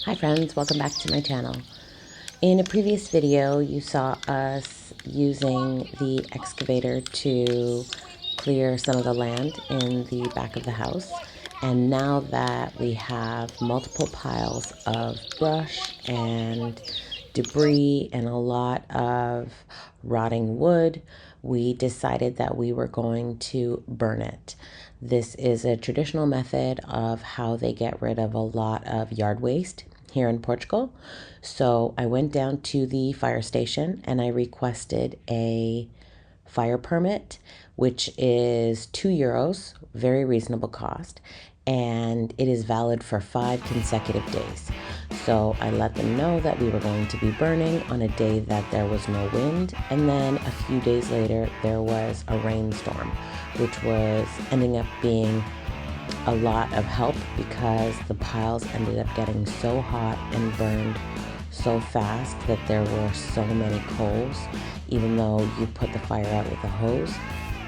Hi friends, welcome back to my channel. In a previous video, you saw us using the excavator to clear some of the land in the back of the house. And now that we have multiple piles of brush and debris and a lot of rotting wood, we decided that we were going to burn it. This is a traditional method of how they get rid of a lot of yard waste here in Portugal. So I went down to the fire station and I requested a fire permit, which is €2, very reasonable cost, and it is valid for 5 consecutive days. So I let them know that we were going to be burning on a day that there was no wind, and then a few days later there was a rainstorm, which was ending up being a lot of help because the piles ended up getting so hot and burned so fast that there were so many coals. Even though you put the fire out with a hose,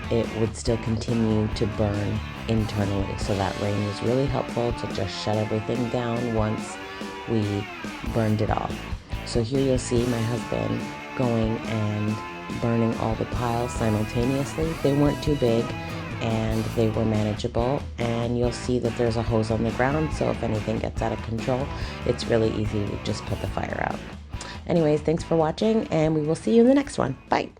it would still continue to burn internally. So that rain was really helpful to just shut everything down once we burned it all. So here you'll see my husband going and burning all the piles simultaneously. They weren't too big and they were manageable, and you'll see that there's a hose on the ground, so if anything gets out of control, it's really easy to just put the fire out. Anyways, thanks for watching, and we will see you in the next one. Bye.